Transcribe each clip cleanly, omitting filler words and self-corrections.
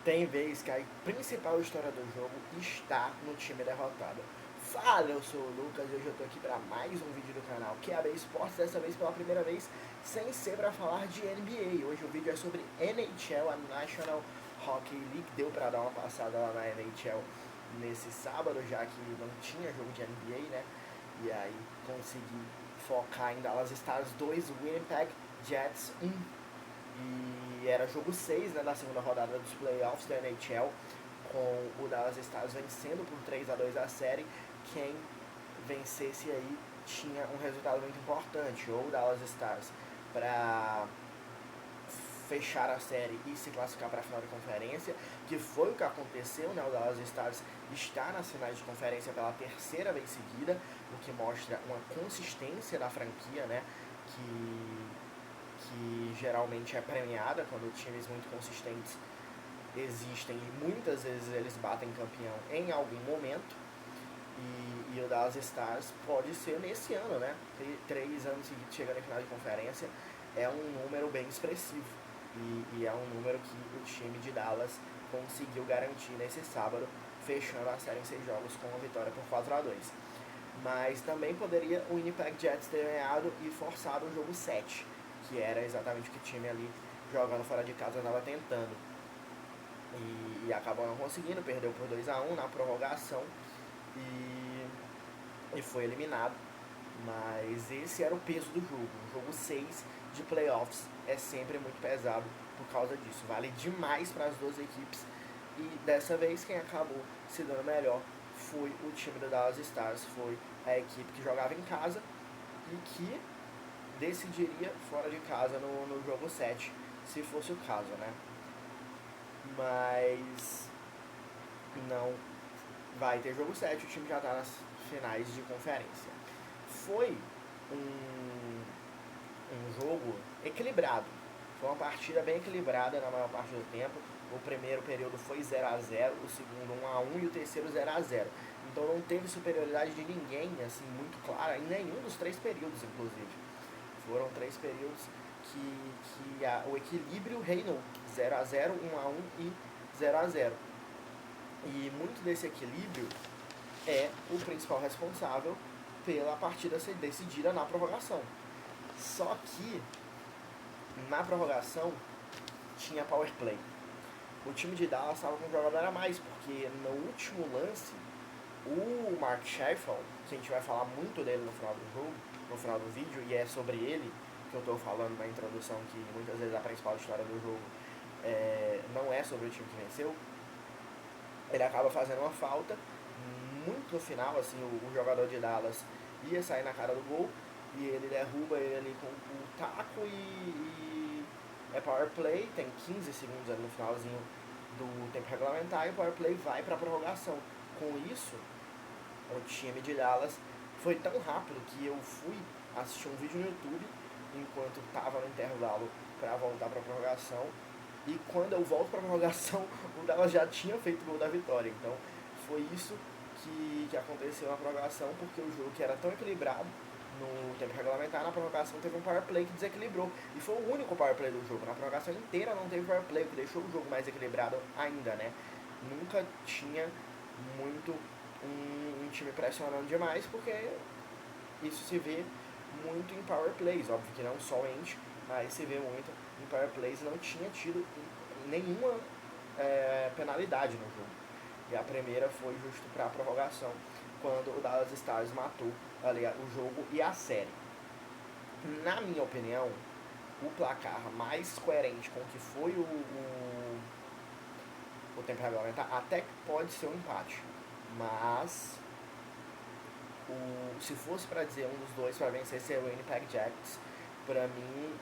Tem vez que a principal história do jogo está no time derrotado. Fala, eu sou o Lucas e hoje eu tô aqui para mais um vídeo do canal QAB Esportes, dessa vez pela primeira vez, sem ser para falar de NBA. Hoje o vídeo é sobre NHL, a National Hockey League. Deu para dar uma passada lá na NHL nesse sábado, já que não tinha jogo de NBA, né? E aí consegui focar em Dallas Stars 2, Winnipeg Jets 1. E era jogo 6, né, da segunda rodada dos playoffs da NHL, com o Dallas Stars vencendo por 3-2 a série. Quem vencesse aí tinha um resultado muito importante, ou o Dallas Stars para fechar a série e se classificar para a final de conferência, que foi o que aconteceu, né? O Dallas Stars está nas finais de conferência pela terceira vez seguida, o que mostra uma consistência da franquia, né? Que geralmente é premiada quando times muito consistentes existem e muitas vezes eles batem campeão em algum momento. E o Dallas Stars pode ser nesse ano, né? 3 anos seguidos chegando em final de conferência é um número bem expressivo. E é um número que o time de Dallas conseguiu garantir nesse sábado, fechando a série em 6 jogos com uma vitória por 4-2. Mas também poderia o Winnipeg Jets ter ganhado e forçado o jogo 7, que era exatamente o que o time ali jogando fora de casa estava tentando. E acabou não conseguindo, perdeu por 2-1 na prorrogação e foi eliminado. Mas esse era o peso do jogo. O jogo 6 de playoffs é sempre muito pesado por causa disso. Vale demais para as duas equipes. E dessa vez quem acabou se dando melhor foi o time do Dallas Stars. Foi a equipe que jogava em casa e que decidiria fora de casa no jogo 7, se fosse o caso, né? Mas não vai ter jogo 7, o time já está nas finais de conferência. Foi um jogo equilibrado, foi uma partida bem equilibrada na maior parte do tempo. O primeiro período foi 0-0, o segundo 1-1 e o terceiro 0-0. Então não teve superioridade de ninguém, assim, muito clara, em nenhum dos 3 períodos, inclusive. Foram 3 períodos que o equilíbrio reinou, 0-0, 1-1 e 0-0. E muito desse equilíbrio é o principal responsável pela partida ser decidida na prorrogação. Só que na prorrogação tinha power play. O time de Dallas estava com um jogador a mais, porque no último lance, o Mark Scheifele, que a gente vai falar muito dele no final do jogo, no final do vídeo, e é sobre ele que eu estou falando na introdução, que muitas vezes a principal história do jogo não é sobre o time que venceu. Ele acaba fazendo uma falta muito no final, assim, o jogador de Dallas ia sair na cara do gol e ele derruba ele ali com o taco e é power play. Tem 15 segundos ali no finalzinho do tempo regulamentar e o power play vai para a prorrogação. Com isso, o time de Dallas foi tão rápido que eu fui assistir um vídeo no YouTube enquanto estava no intervalo para voltar para a prorrogação. E quando eu volto para a prorrogação, o Dallas já tinha feito o gol da vitória. Então foi isso que aconteceu na prorrogação, porque o jogo que era tão equilibrado no tempo regulamentar, na prorrogação teve um power play que desequilibrou. E foi o único power play do jogo. Na prorrogação inteira não teve power play, o que deixou o jogo mais equilibrado ainda, né? Nunca tinha muito um time pressionando demais, porque isso se vê muito em power plays. Óbvio que não somente, mas se vê muito em power plays. Não tinha tido nenhuma penalidade no jogo. E a primeira foi justo para a prorrogação, quando o Dallas Stars matou ali o jogo e a série. Na minha opinião, o placar mais coerente com o que foi o tempo regulamentar até que pode ser um empate. Mas se fosse para dizer um dos dois para vencer, seria o Winnipeg Jets. Para mim,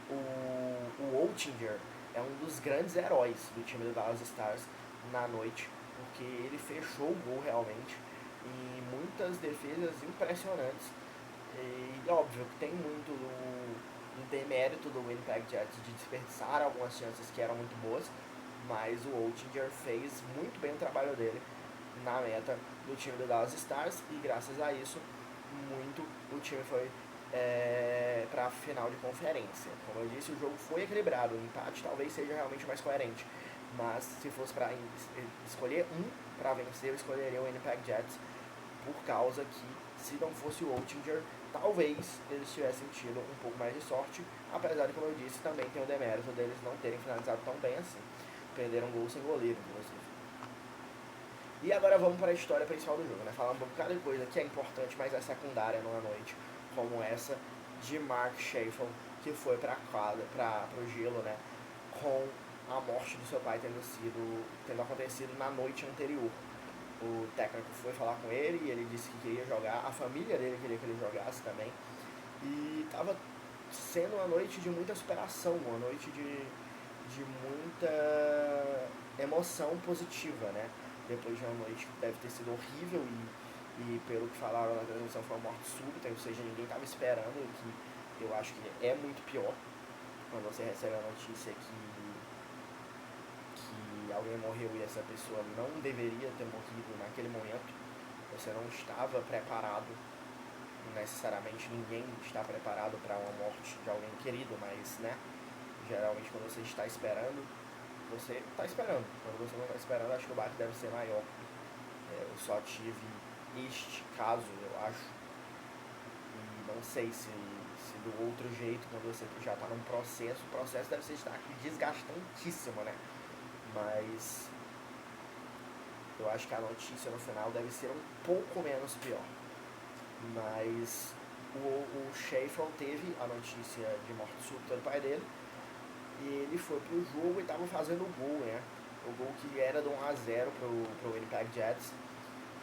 o Oettinger é um dos grandes heróis do time do Dallas Stars na noite, porque ele fechou o gol realmente e muitas defesas impressionantes. E óbvio que tem muito um demérito do Winnipeg Jets de desperdiçar algumas chances que eram muito boas, mas o Oettinger fez muito bem o trabalho dele na meta do time do Dallas Stars e graças a isso muito o time foi para a final de conferência. Como eu disse, o jogo foi equilibrado, o empate talvez seja realmente mais coerente, mas se fosse para escolher um para vencer, eu escolheria o Winnipeg Jets, por causa que, se não fosse o Oettinger, talvez eles tivessem tido um pouco mais de sorte, apesar de, como eu disse, também tem o demérito deles não terem finalizado tão bem assim. Perderam um gol sem goleiro, inclusive. E agora vamos para a história principal do jogo, né? Falar um bocado de coisa que é importante, mas é secundária numa noite como essa de Mark Scheifele, que foi para o gelo, né? Com a morte do seu pai tendo acontecido na noite anterior. O técnico foi falar com ele e ele disse que queria jogar, a família dele queria que ele jogasse também. E estava sendo uma noite de muita superação, uma noite de muita emoção positiva, né? Depois de uma noite que deve ter sido horrível e pelo que falaram na transmissão foi uma morte súbita, ou seja, ninguém estava esperando, que eu acho que é muito pior quando você recebe a notícia que alguém morreu e essa pessoa não deveria ter morrido naquele momento. Você não estava preparado, necessariamente ninguém está preparado para uma morte de alguém querido, mas, né, geralmente quando você está esperando, você está esperando. Quando você não está esperando, acho que o baque deve ser maior. Eu só tive este caso, eu acho, e não sei se do outro jeito, quando você já está num processo, o processo deve ser desgastantíssimo, né? Mas eu acho que a notícia no final deve ser um pouco menos pior. Mas o Scheifele teve a notícia de morte súbita do pai dele, e ele foi pro jogo e estava fazendo o gol, né? O gol que era de 1-0 pro Winnipeg Jets,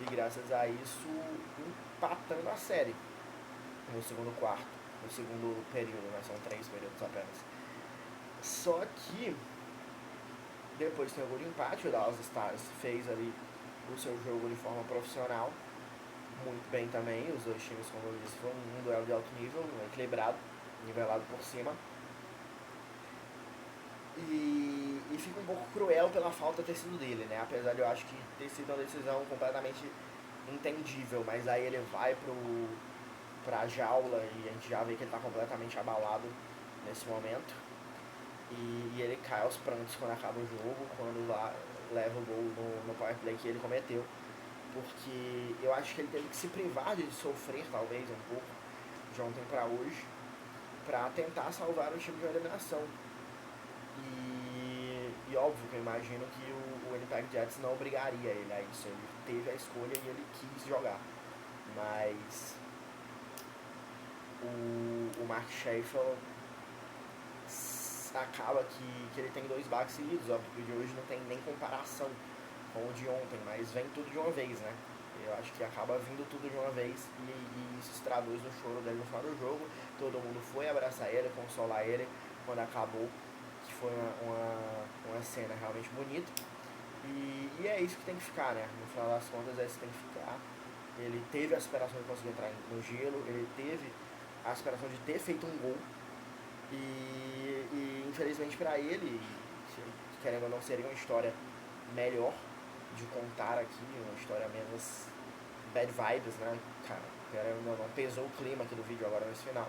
e graças a isso empatando a série no segundo quarto, no segundo período, né? São 3 períodos apenas. Só que depois tem o gol de empate, o Dallas Stars fez ali o seu jogo de forma profissional, muito bem também. Os dois times, como eu disse, foi um duelo de alto nível, equilibrado, nivelado por cima. E fica um pouco cruel pela falta ter sido dele, né? Apesar de eu acho que ter sido uma decisão completamente entendível, mas aí ele vai pra jaula e a gente já vê que ele tá completamente abalado nesse momento. E ele cai aos prantos quando acaba o jogo, quando leva o gol no power play que ele cometeu. Porque eu acho que ele teve que se privar de sofrer, talvez, um pouco, de ontem pra hoje, pra tentar salvar o time de uma eliminação. E óbvio que eu imagino que o Winnipeg Jets não obrigaria ele a isso. Ele teve a escolha e ele quis jogar. Mas o Mark Scheifele acaba que ele tem 2 baques seguidos. Óbvio que o de hoje não tem nem comparação com o de ontem, mas vem tudo de uma vez, né? Eu acho que acaba vindo tudo de uma vez e isso se traduz no choro dele no final do jogo. Todo mundo foi abraçar ele, consolar ele quando acabou, que foi uma cena realmente bonita. E é isso que tem que ficar, né? No final das contas, é isso que tem que ficar. Ele teve a superação de conseguir entrar no gelo, ele teve a superação de ter feito um gol. E infelizmente para ele, querendo ou não, seria uma história melhor de contar aqui, uma história menos bad vibes, né? Cara, querendo ou não, pesou o clima aqui do vídeo agora nesse final.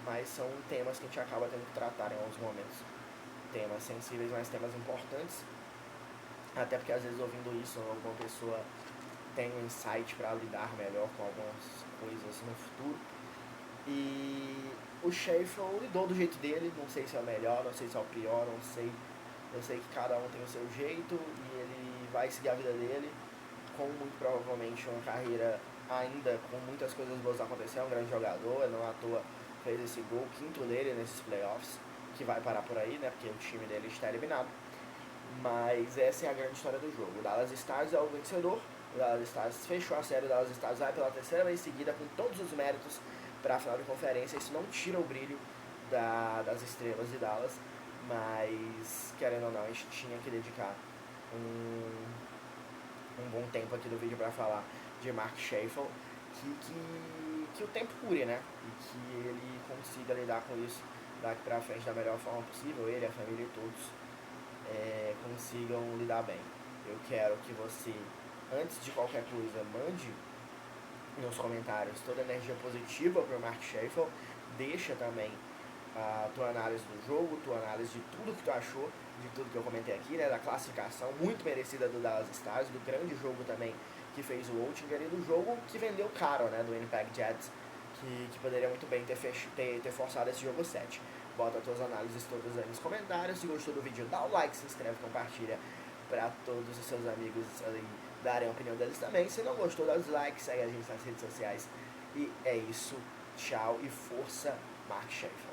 Mas são temas que a gente acaba tendo que tratar em alguns momentos. Temas sensíveis, mas temas importantes. Até porque às vezes ouvindo isso, alguma pessoa tem um insight para lidar melhor com algumas coisas no futuro. E o Scheifele lidou do jeito dele, não sei se é o melhor, não sei se é o pior, não sei. Eu sei que cada um tem o seu jeito e ele vai seguir a vida dele com muito provavelmente uma carreira ainda com muitas coisas boas acontecendo, um grande jogador, não à toa fez esse gol, quinto dele nesses playoffs, que vai parar por aí, né, porque o time dele está eliminado. Mas essa é a grande história do jogo. O Dallas Stars é o vencedor, o Dallas Stars fechou a série, o Dallas Stars vai pela terceira vez seguida com todos os méritos para a final de conferência. Isso não tira o brilho das estrelas de Dallas, mas querendo ou não, a gente tinha que dedicar um bom tempo aqui do vídeo para falar de Mark Scheifele, que o tempo cure, né? E que ele consiga lidar com isso daqui pra frente da melhor forma possível, ele, a família e todos consigam lidar bem. Eu quero que você, antes de qualquer coisa, mande nos comentários toda a energia positiva para o Mark Scheifele. Deixa também a tua análise do jogo, tua análise de tudo que tu achou, de tudo que eu comentei aqui, né, da classificação muito merecida do Dallas Stars, do grande jogo também que fez o Oettinger e do jogo que vendeu caro, né, do Winnipeg Jets, que poderia muito bem ter forçado esse jogo 7. Bota as tuas análises todas aí nos comentários. Se gostou do vídeo, dá o like, se inscreve, compartilha para todos os seus amigos aí darem a opinião deles também. Se não gostou, dá os likes, segue a gente nas redes sociais. E é isso. Tchau e força, Mark Schaefer.